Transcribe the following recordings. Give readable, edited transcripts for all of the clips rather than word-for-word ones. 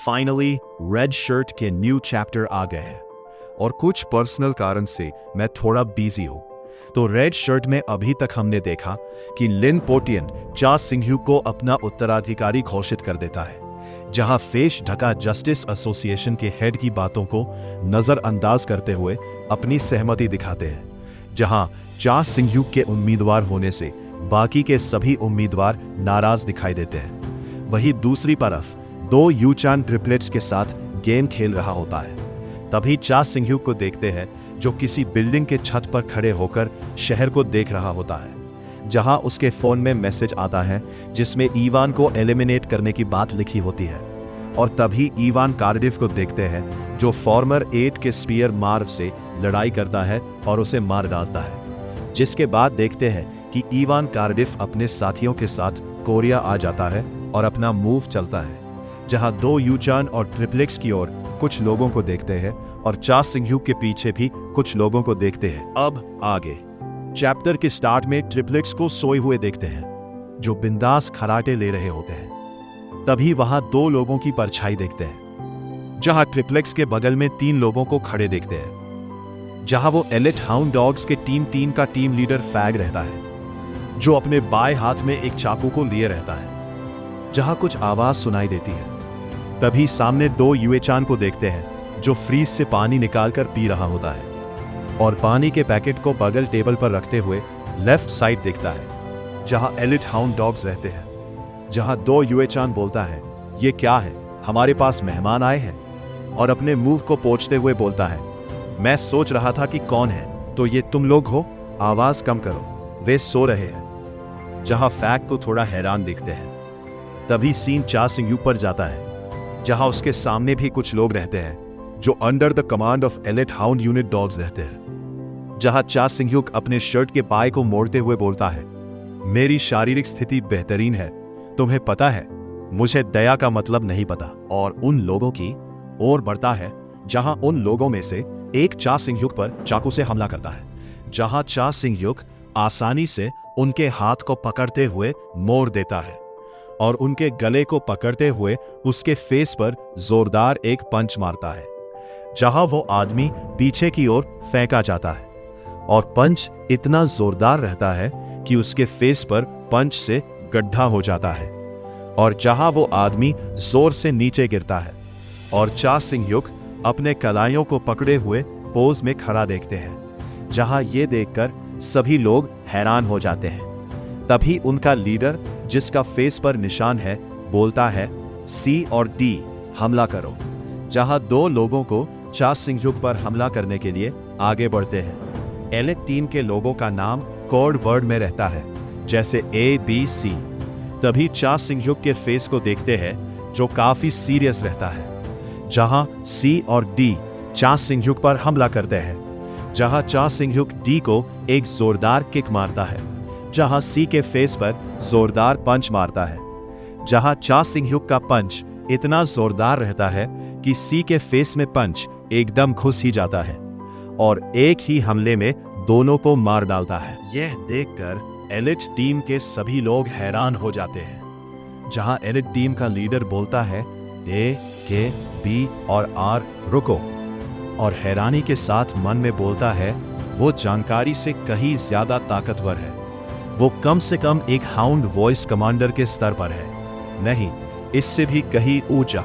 Finally red shirt के new chapter आ गए हैं और कुछ पर्सनल कारण से मैं थोड़ा बिजी हूं। तो रेड शर्ट में अभी तक हमने देखा कि लिन पोटियन चा सिंघ्यूक को अपना उत्तराधिकारी घोषित कर देता है, जहां फेस ढका जस्टिस एसोसिएशन के हेड की बातों को नजरअंदाज करते हुए अपनी सहमति दिखाते हैं, जहां चा सिंघ्यूक के उम्मीदवार होने से बाकी के सभी उम्मीदवार नाराज दिखाई देते हैं। वहीं दूसरी तरफ दो यूचान ट्रिपलेट्स के साथ गेम खेल रहा होता है। तभी चा सिंघ्यूक को देखते हैं जो किसी बिल्डिंग के छत पर खड़े होकर शहर को देख रहा होता है, जहां उसके फोन में मैसेज आता है जिसमें इवान को एलिमिनेट करने की बात लिखी होती है। और तभी इवान कार्डिफ को देखते हैं जो फॉर्मर 8 के स्पीयर मार्व से लड़ाई करता है और उसे मार डालता है। जिसके बाद देखते हैं कि इवान कार्डिफ अपने साथियों के साथ कोरिया आ जाता है और अपना मूव चलता है, जहां दो यूचान और ट्रिप्लेक्स की ओर कुछ लोगों को देखते हैं और चा सिंघ्यूक के पीछे भी कुछ लोगों को देखते हैं। अब आगे चैप्टर के स्टार्ट में ट्रिप्लेक्स को सोए हुए देखते हैं जो बिंदास खराटे ले रहे होते हैं। तभी वहां दो लोगों की परछाई देखते हैं, जहां ट्रिप्लेक्स के बगल में 3 लोगों को खड़े देखते हैं, जहां वो एलिट हाउंड डॉग्स के टीम 3 का टीम लीडर फैग रहता है, जो अपने बाएं हाथ में एक चाकू को लिए रहता है। जहां कुछ आवाज सुनाई देती है, तभी सामने 2 यूएचान को देखते हैं जो फ्रीज से पानी निकालकर पी रहा होता है और पानी के पैकेट को बगल टेबल पर रखते हुए लेफ्ट साइड देखता है, जहां एलिट हाउंड डॉग्स रहते हैं। जहां 2 यूएचान बोलता है, ये क्या है, हमारे पास मेहमान आए हैं, और अपने मुंह को पोंछते हुए बोलता है, मैं सोच रहा था कि कौन है, तो ये तुम लोग हो, आवाज कम करो, वे सो रहे हैं। जहां फैग को थोड़ा हैरान दिखते हैं। तभी सीन चा सिंघ्यूक पर जाता है, जहां उसके सामने भी कुछ लोग रहते हैं जो under the command of elite hound unit dogs रहते हैं। जहां चा सिंघ्यूक अपने शर्ट के बाय को मोड़ते हुए बोलता है, मेरी शारीरिक स्थिति बेहतरीन है, तुम्हें पता है, मुझे दया का मतलब नहीं पता। और उन लोगों की ओर बढ़ता है, जहां उन लोगों में से एक चा सिंघ्यूक पर चाकू से हमला करता है, जहां चा सिंघ्यूक आसानी से उनके हाथ को पकड़ते हुए मोड़ देता है और उनके गले को पकड़ते हुए उसके फेस पर जोरदार एक पंच मारता है, जहां वो आदमी पीछे की ओर फेंका जाता है और पंच इतना जोरदार रहता है कि उसके फेस पर पंच से गड्ढा हो जाता है और जहां वो आदमी जोर से नीचे गिरता है और चा सिंघ्यूक अपने कलाइयों को पकड़े हुए पोज में खड़ा देखते हैं, जहां ये देखकर सभी लोग हैरान हो जाते हैं। तभी उनका लीडर, जिसका फेस पर निशान है, बोलता है, सी और डी हमला करो। जहां 2 लोगों को चा सिंघ्यूक पर हमला करने के लिए आगे बढ़ते हैं। एलिट टीम के लोगों का नाम कोड वर्ड में रहता है, जैसे ABC। तभी चा सिंघ्यूक के फेस को देखते हैं जो काफी सीरियस रहता है, जहां सी और डी चा सिंघ्यूक पर हमला करते हैं। जहां चा सिंघ्यूक डी को एक जोरदार किक मारता है, जहां सी के फेस पर जोरदार पंच मारता है। जहां चा सिंघ्यूक का पंच इतना जोरदार रहता है कि सी के फेस में पंच एकदम घुस ही जाता है और एक ही हमले में दोनों को मार डालता है। यह देखकर एलिट टीम के सभी लोग हैरान हो जाते हैं, जहां एलिट टीम का लीडर बोलता है, ए, के, बी और आर रुको, और हैरानी के साथ मन में बोलता है, वो जानकारी से कहीं ज्यादा ताकतवर है, वो कम से कम एक हाउंड वॉइस कमांडर के स्तर पर है, नहीं, इससे भी कहीं ऊंचा।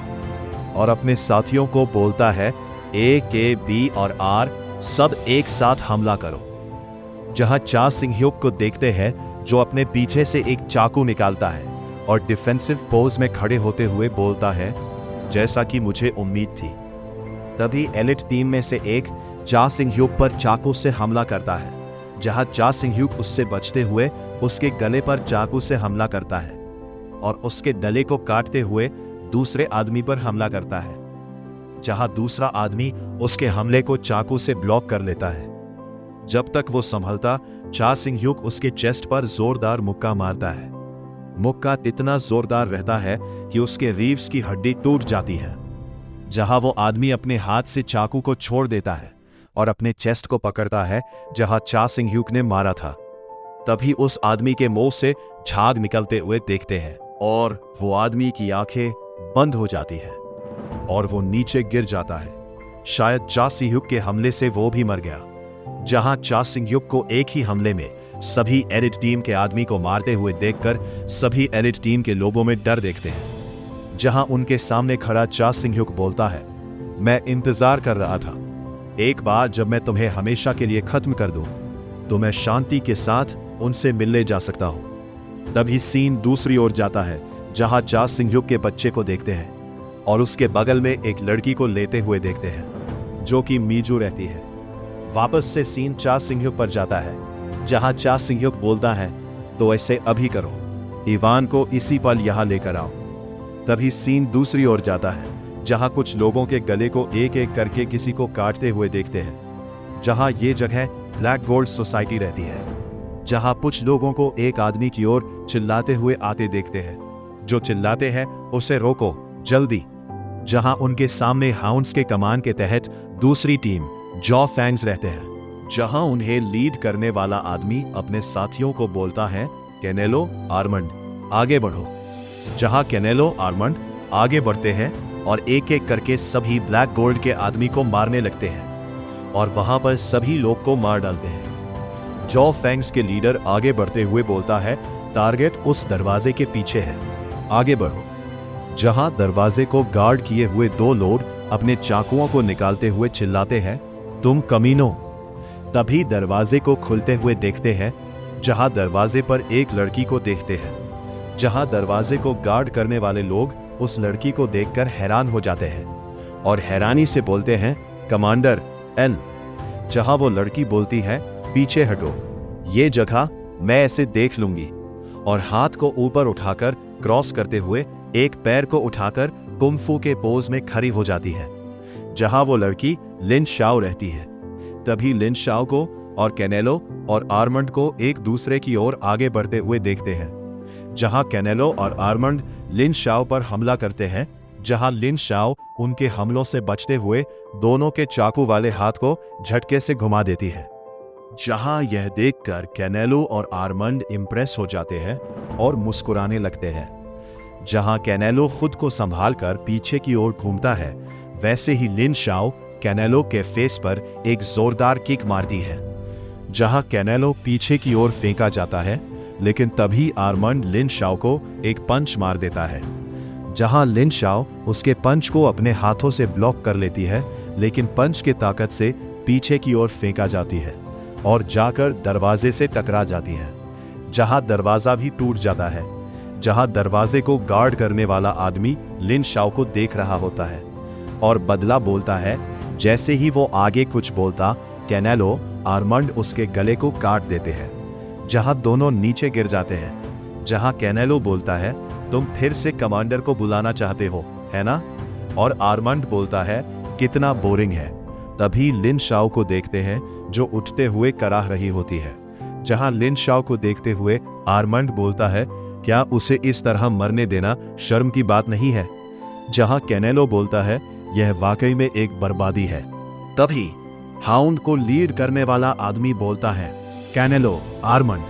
और अपने साथियों को बोलता है, ए, के, बी और आर सब एक साथ हमला करो। जहां चा सिंघ्यूक को देखते हैं जो अपने पीछे से एक चाकू निकालता है और डिफेंसिव पोज में खड़े होते हुए बोलता है, जैसा कि मुझे उम्मीद थी। तभी एलिट टीम में से एक चा सिंघ्यूक पर चाकू से हमला करता है, जहां चा सिंघ्यूक उससे बचते हुए उसके गले पर चाकू से हमला करता है और उसके गले को काटते हुए दूसरे आदमी पर हमला करता है, जहां दूसरा आदमी उसके हमले को चाकू से ब्लॉक कर लेता है। जब तक वो संभलता, चा सिंघ्यूक उसके चेस्ट पर जोरदार मुक्का मारता है। मुक्का इतना जोरदार रहता है कि उसके रीव्स की हड्डी टूट जाती है। जहां वो आदमी अपने हाथ से चाकू को छोड़ देता है और अपने चेस्ट को पकड़ता है जहां चा सिंघ्यूक ने मारा था। तभी उस आदमी के मुंह से झाग निकलते हुए देखते हैं और वो आदमी की आंखें बंद हो जाती है। और वो नीचे गिर जाता है। शायद चा सिंह्युक के हमले से वो भी मर गया। जहां चा सिंह्युक को एक ही हमले में सभी एलिट टीम के आदमी को मारते हुए देखकर सभी एलिट टीम के लोगों में डर देखते हैं। जहां उनके सामने खड़ा चा सिंह्युक बोलता है, मैं इंतजार कर रहा था। एक बार जब मैं तुम्हें हमेशा के लिए खत्म कर दूं, तो मैं शांति के साथ उनसे मिलने जा सकता हूं। तभी सीन दूसरी ओर जाता है, जहां चा सिंह्युक के बच्चे को देखते हैं और उसके बगल में एक लड़की को लेते हुए देखते हैं, जो कि मीजू रहती है। वापस से सीन चा सिंह्युक पर जाता है, जहां चा सिंह्युक बोलता है, तो ऐसे अभी करो, इवान को इसी पल यहां लेकर आओ। तभी सीन दूसरी ओर जाता है, जहां कुछ लोगों के गले को एक एक करके किसी को काटते हुए देखते हैं। जहां ये जगह ब्लैक गोल्ड सोसाइटी रहती है, जहां कुछ लोगों को एक आदमी की ओर चिल्लाते हुए आते देखते हैं, जो चिल्लाते हैं, उसे रोको जल्दी। जहां उनके सामने हाउंड्स के कमान के तहत दूसरी टीम जॉ फैंग्स रहते हैं। जहां उन्हें लीड करने वाला आदमी अपने साथियों को बोलता है, कैनेलो, आर्मंड, आगे बढ़ो। जहां कैनेलो, आर्मंड आगे बढ़ते हैं और एक एक करके सभी ब्लैक गोल्ड के आदमी को मारने लगते हैं और वहां पर सभी लोग को मार डालते हैं। जॉ फैंग्स के लीडर आगे बढ़ते हुए बोलता है, टारगेट उस दरवाजे के पीछे है, आगे बढ़ो। जहां दरवाजे को गार्ड किए हुए दो लोग अपने चाकुओं को निकालते हुए चिल्लाते हैं, तुम कमीनो। तभी दरवाजे को खुलते हुए देखते हैं, जहां दरवाजे पर एक लड़की को देखते हैं। जहां दरवाजे को गार्ड करने वाले लोग उस लड़की को देखकर हैरान हो जाते हैं और हैरानी से बोलते हैं, कमांडर एल। जहां वो लड़की बोलती है, पीछे हटो, ये जगह मैं ऐसे देख लूंगी, और हाथ को ऊपर उठाकर क्रॉस करते हुए एक पैर को उठाकर कुंफू के पोज में खड़ी हो जाती है। जहां वो लड़की लिन शाओ रहती है। तभी लिन शाओ को और कैनेलो और आर्मंड को एक दूसरे की ओर आगे बढ़ते हुए देखते हैं। जहां कैनेलो और आर्मंड लिन शाओ पर हमला करते हैं, जहां लिन शाओ उनके हमलों से बचते हुए दोनों के चाकू वाले हाथ को झटके से घुमा देती है। जहां यह देखकर कैनेलो और आर्मंड इंप्रेस हो जाते हैं और मुस्कुराने लगते हैं। जहां कैनेलो खुद को संभालकर पीछे की ओर घूमता है, वैसे ही लिन शाओ कैनेलो के फेस पर एक जोरदार किक मारती है। जहां कैनेलो पीछे की ओर फेंका जाता है, लेकिन तभी आर्मंड लिन शाओ को एक पंच मार देता है। जहां लिन शाओ उसके पंच को अपने हाथों से ब्लॉक कर लेती है, लेकिन पंच की ताकत से पीछे की ओर फेंका जाती है और जाकर दरवाजे से टकरा जाती है। जहां दरवाजा भी टूट जाता है। जहां दरवाजे को गार्ड करने वाला आदमी लिन शाओ को देख रहा होता है और बदला बोलता है। जैसे ही वो आगे कुछ बोलता, कैनेलो, आर्मंड उसके गले को काट देते हैं। जहां दोनों नीचे गिर जाते हैं। जहां कैनेलो बोलता है, तुम फिर से कमांडर को बुलाना चाहते हो, है ना? और आर्मंड बोलता है, कितना बोरिंग है। तभी लिन शाओ को देखते हैं, जो उठते हुए कराह रही होती है। जहां लिन शाओ को देखते हुए आर्मंड बोलता है, क्या उसे इस तरह मरने देना शर्म की बात नहीं है? जहां कैनेलो बोलता है, यह वाकई में एक बर्बादी है। तभी हाउंड को लीड करने वाला आदमी बोलता है, कैनेलो, आर्मंड।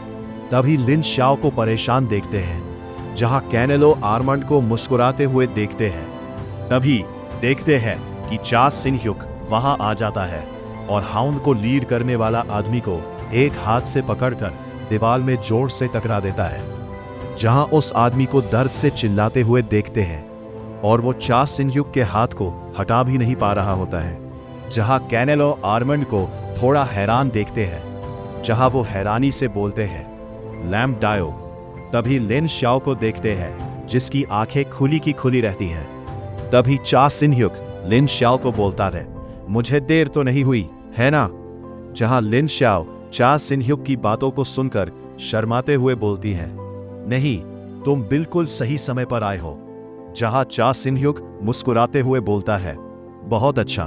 तभी लिन शाओ को परेशान देखते हैं। जहां कैनेलो आर्मंड को मुस्कुराते हुए देखते हैं, तभी देखते हैं कि चा सिंह्युक वहां आ जाता है और हाउंड को लीड करने वाला आदमी को एक हाथ से पकड़कर दीवार में जोर से टकरा देता है। जहां उस आदमी को दर्द से चिल्लाते हुए देखते हैं और वो चा सिंह्युक के हाथ को हटा भी नहीं पा रहा होता है। जहां कैनेलो आर्मंड को थोड़ा हैरान देखते हैं, जहां वो हैरानी से बोलते हैं, लैम्प डायो। तभी लिन शाओ को देखते हैं, जिसकी आंखें खुली की खुली रहती हैं। तभी चा सिंह्युक लिन शाओ को बोलता है, मुझे देर तो नहीं हुई, है ना? जहां लिन शाओ चा सिंह्युक की बातों को सुनकर शर्माते हुए बोलती है, नहीं, तुम बिल्कुल सही समय पर आए हो। जहां चा सिंह्युक मुस्कुराते हुए बोलता है, बहुत अच्छा,